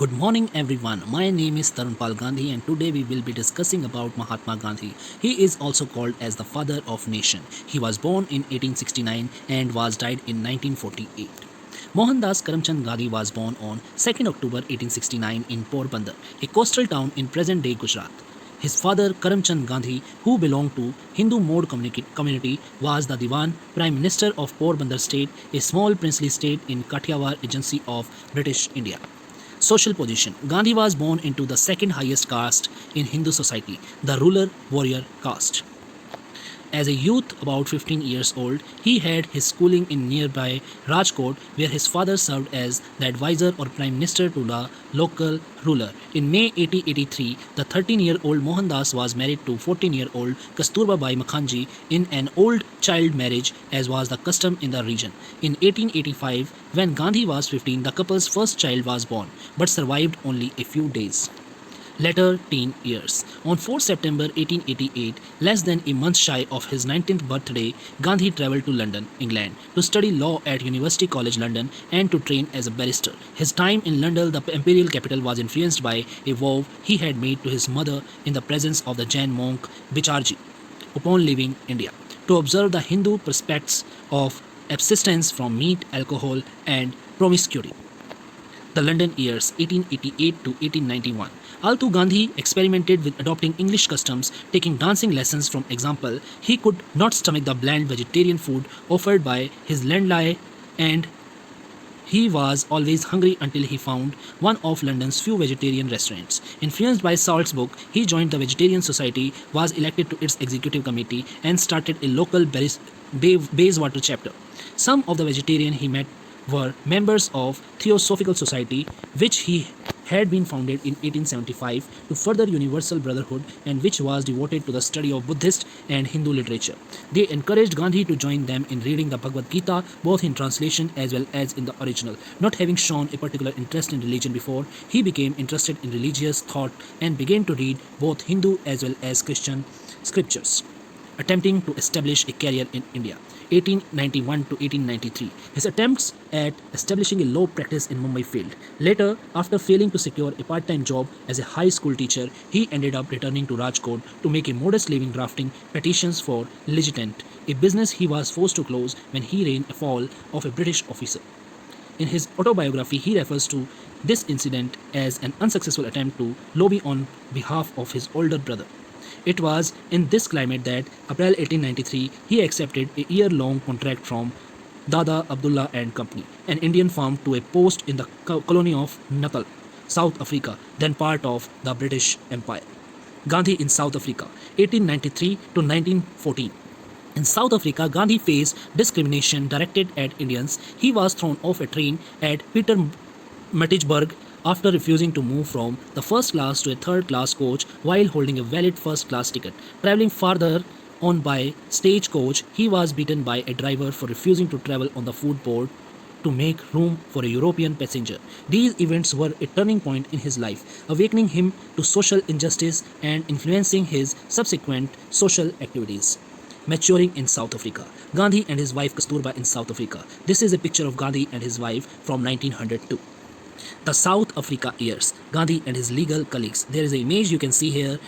Good morning everyone. My name is TARUNPAL Gandhi and today we will be discussing about Mahatma Gandhi. He is also called as the father of nation. He was born in 1869 and was died in 1948. Mohandas Karamchand Gandhi was born on 2nd October 1869 in Porbandar, a coastal town in present-day Gujarat. His father Karamchand Gandhi, who belonged to Hindu mode community, was the Diwan Prime Minister of Porbandar state, a small princely state in Kathiawar agency of British India. Social position. Gandhi was born into the second highest caste in Hindu society, the ruler warrior caste. As a youth, about 15 years old, he had his schooling in nearby Rajkot, where his father served as the advisor or prime minister to the local ruler. In May 1883, the 13-year-old Mohandas was married to 14-year-old Kasturba Bai Makhanji in an old child marriage, as was the custom in the region. In 1885, when Gandhi was 15, the couple's first child was born, but survived only a few days. Later teen years. On 4 September 1888, less than a month shy of his 19th birthday, Gandhi travelled to London, England, to study law at University College London and to train as a barrister. His time in London, the imperial capital, was influenced by a vow he had made to his mother in the presence of the Jain monk Bicharji upon leaving India, to observe the Hindu precepts of abstinence from meat, alcohol, and promiscuity. The London years 1888 to 1891. Although Gandhi experimented with adopting English customs, taking dancing lessons from example, he could not stomach the bland vegetarian food offered by his landlady, and he was always hungry until he found one of London's few vegetarian restaurants. Influenced by Salt's book, he joined the Vegetarian Society, was elected to its executive committee, and started a local Bayswater chapter. Some of the vegetarians he met were members of Theosophical Society, which he had been founded in 1875 to further universal brotherhood and which was devoted to the study of Buddhist and Hindu literature. They encouraged Gandhi to join them in reading the Bhagavad Gita, both in translation as well as in the original. Not having shown a particular interest in religion before, he became interested in religious thought and began to read both Hindu as well as Christian scriptures, attempting to establish a career in India. 1891 to 1893. His attempts at establishing a law practice in Mumbai failed. Later, after failing to secure a part-time job as a high school teacher, he ended up returning to Rajkot to make a modest living drafting petitions for legitimate, a business he was forced to close when he ran afoul of a British officer. In his autobiography, he refers to this incident as an unsuccessful attempt to lobby on behalf of his older brother. It was in this climate that, April 1893, he accepted a year-long contract from Dada Abdullah and Company, an Indian firm, to a post in the colony of Natal, South Africa, then part of the British Empire. Gandhi in South Africa, 1893 to 1914. In South Africa, Gandhi faced discrimination directed at Indians. He was thrown off a train at Pietermaritzburg after refusing to move from the first class to a third class coach while holding a valid first class ticket. Traveling farther on by stagecoach, he was beaten by a driver for refusing to travel on the footboard to make room for a European passenger. These events were a turning point in his life, awakening him to social injustice and influencing his subsequent social activities. Maturing in South Africa. Gandhi and his wife Kasturba in South Africa. This is a picture of Gandhi and his wife from 1902. The South Africa years. Gandhi and his legal colleagues. There is an image you can see here.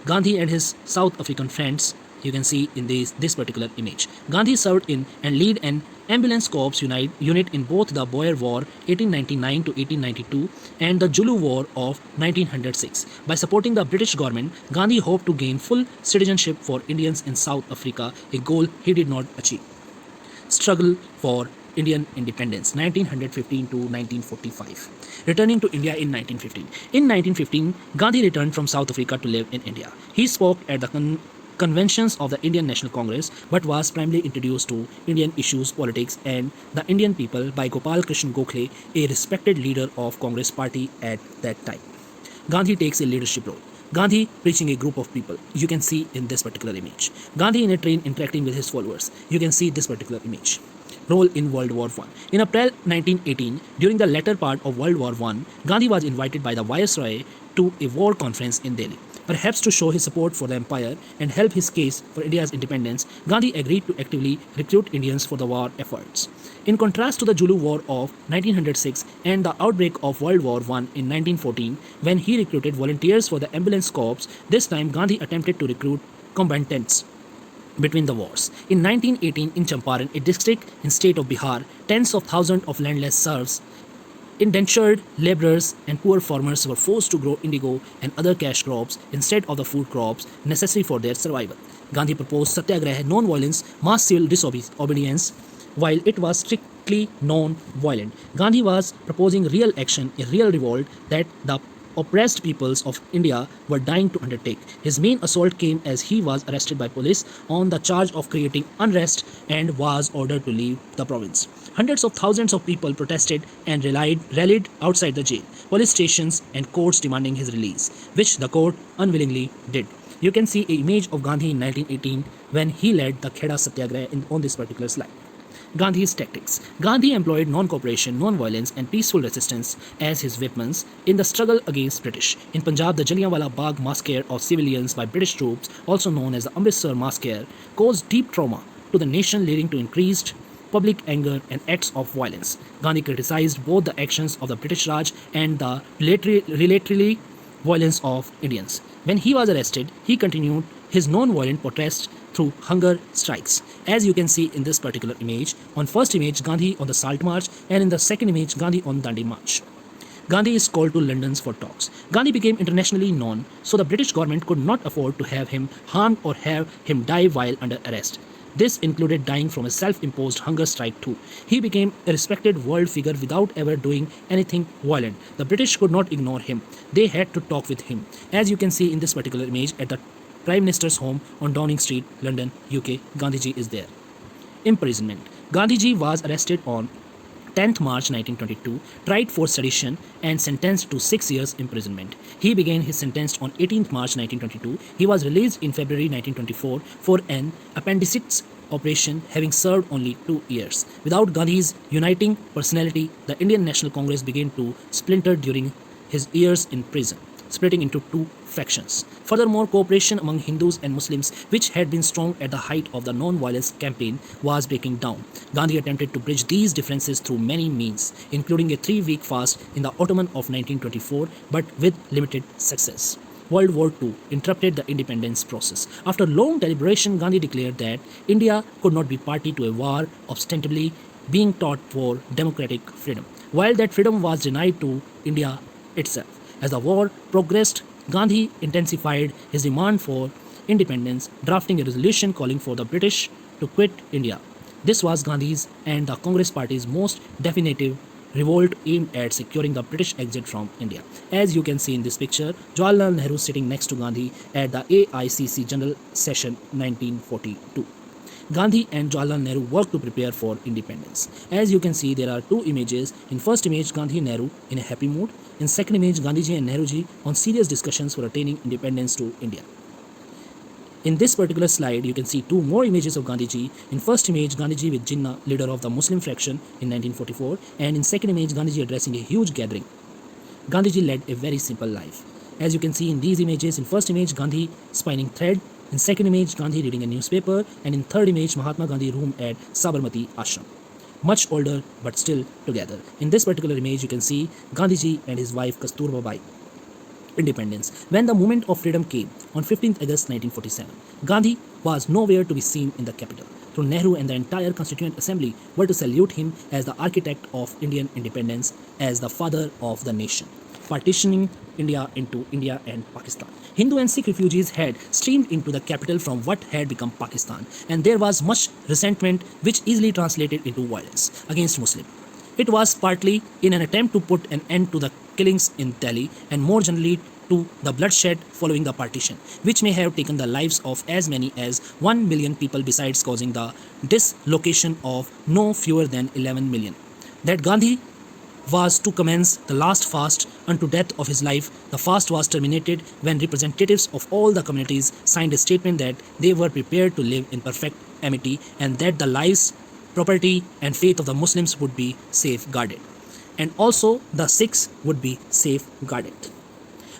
Gandhi and his South African friends. You can see in this particular image. Gandhi served in and led an ambulance corps unit in both the Boer War 1899 to 1892 and the Zulu War of 1906. By supporting the British government, Gandhi hoped to gain full citizenship for Indians in South Africa, a goal he did not achieve. Struggle for Indian independence 1915 to 1945. Returning to India in 1915. In 1915, Gandhi returned from South Africa to live in India. He spoke at the conventions of the Indian National Congress, but was primarily introduced to Indian issues, politics, and the Indian people by Gopal Krishna Gokhale, a respected leader of Congress party at that time. Gandhi takes a leadership role. Gandhi preaching a group of people. You can see in this particular image. Gandhi in a train interacting with his followers. You can see this particular image. Role in World War I. In April 1918, during the latter part of World War I, Gandhi was invited by the Viceroy to a war conference in Delhi. Perhaps to show his support for the empire and help his case for India's independence, Gandhi agreed to actively recruit Indians for the war efforts. In contrast to the Zulu War of 1906 and the outbreak of World War I in 1914, when he recruited volunteers for the ambulance corps, this time Gandhi attempted to recruit combatants between the wars. In 1918, in Champaran, a district in state of Bihar, tens of thousands of landless serfs, indentured laborers and poor farmers were forced to grow indigo and other cash crops instead of the food crops necessary for their survival. Gandhi proposed satyagraha, non-violence, mass civil disobedience, while it was strictly non-violent. Gandhi was proposing real action, a real revolt that the oppressed peoples of India were dying to undertake. His main assault came as he was arrested by police on the charge of creating unrest and was ordered to leave the province. Hundreds of thousands of people protested and rallied outside the jail, police stations, and courts demanding his release, which the court unwillingly did. You can see an image of Gandhi in 1918 when he led the Kheda Satyagraha on this particular slide. Gandhi's tactics. Gandhi employed non-cooperation, non-violence, and peaceful resistance as his weapons in the struggle against British. In Punjab, the Jallianwala Bagh massacre of civilians by British troops, also known as the Amritsar massacre, caused deep trauma to the nation, leading to increased public anger and acts of violence. Gandhi criticized both the actions of the British Raj and the relatorily violence of Indians. When he was arrested, he continued his non-violent protest through hunger strikes. As you can see in this particular image, on first image Gandhi on the Salt March and in the second image Gandhi on Dandi March. Gandhi is called to London for talks. Gandhi became internationally known, so the British government could not afford to have him harmed or have him die while under arrest. This included dying from a self-imposed hunger strike too. He became a respected world figure without ever doing anything violent. The British could not ignore him. They had to talk with him. As you can see in this particular image at the Prime Minister's home on Downing Street, London, UK, Gandhiji is there. Imprisonment. Gandhiji was arrested on 10th March 1922, tried for sedition and sentenced to 6 years imprisonment. He began his sentence on 18th March 1922. He was released in February 1924 for an appendicitis operation, having served only 2 years. Without Gandhi's uniting personality, the Indian National Congress began to splinter during his years in prison, splitting into two factions. Furthermore, cooperation among Hindus and Muslims, which had been strong at the height of the non-violence campaign, was breaking down. Gandhi attempted to bridge these differences through many means, including a 3-week fast in the autumn of 1924, but with limited success. World War II interrupted the independence process. After long deliberation, Gandhi declared that India could not be party to a war ostensibly being taught for democratic freedom, while that freedom was denied to India itself. As the war progressed, Gandhi intensified his demand for independence, drafting a resolution calling for the British to quit India. This was Gandhi's and the Congress Party's most definitive revolt aimed at securing the British exit from India. As you can see in this picture, Jawaharlal Nehru sitting next to Gandhi at the AICC General Session 1942. Gandhi and Jawaharlal Nehru worked to prepare for independence. As you can see, there are two images. In first image, Gandhi and Nehru in a happy mood. In second image, Gandhiji and Nehruji on serious discussions for attaining independence to India. In this particular slide, you can see two more images of Gandhiji. In first image, Gandhiji with Jinnah, leader of the Muslim faction in 1944, and in second image, Gandhiji addressing a huge gathering. Gandhiji led a very simple life. As you can see in these images, in first image, Gandhi spinning thread. In second image, Gandhi reading a newspaper, and in third image, Mahatma Gandhi room at Sabarmati Ashram. Much older but still together. In this particular image, you can see Gandhiji and his wife Kasturba Bai. Independence. When the moment of freedom came on 15th August 1947, Gandhi was nowhere to be seen in the capital. Though Nehru and the entire Constituent Assembly were to salute him as the architect of Indian independence, as the father of the nation, partitioning India into India and Pakistan. Hindu and Sikh refugees had streamed into the capital from what had become Pakistan, and there was much resentment which easily translated into violence against Muslims. It was partly in an attempt to put an end to the killings in Delhi and more generally to the bloodshed following the partition, which may have taken the lives of as many as 1 million people besides causing the dislocation of no fewer than 11 million. That Gandhi was to commence the last fast unto death of his life. The fast was terminated when representatives of all the communities signed a statement that they were prepared to live in perfect amity and that the lives, property and faith of the Muslims would be safeguarded, and also the Sikhs would be safeguarded.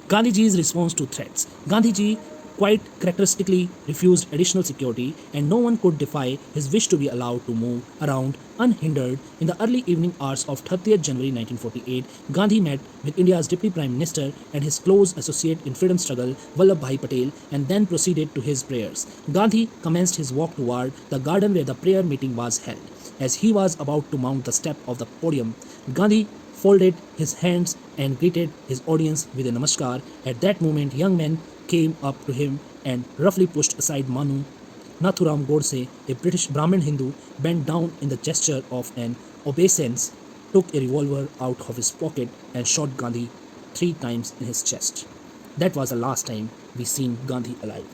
Gandhiji's response to threats. Gandhiji quite characteristically refused additional security, and no one could defy his wish to be allowed to move around unhindered. In the early evening hours of 30th January 1948, Gandhi met with India's Deputy Prime Minister and his close associate in freedom struggle, Vallabhbhai Patel, and then proceeded to his prayers. Gandhi commenced his walk toward the garden where the prayer meeting was held. As he was about to mount the step of the podium, Gandhi folded his hands and greeted his audience with a namaskar. At that moment, young men came up to him and roughly pushed aside Manu. Nathuram Godse, a British Brahmin Hindu, bent down in the gesture of an obeisance, took a revolver out of his pocket and shot Gandhi 3 times in his chest. That was the last time we seen Gandhi alive.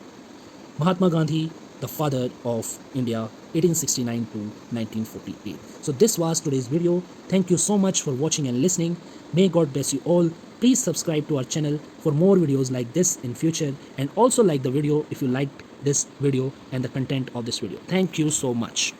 Mahatma Gandhi, the father of India, 1869 to 1948. So this was today's video. Thank you so much for watching and listening. May God bless you all. Please subscribe to our channel for more videos like this in future, and also like the video if you liked this video and the content of this video. Thank you so much.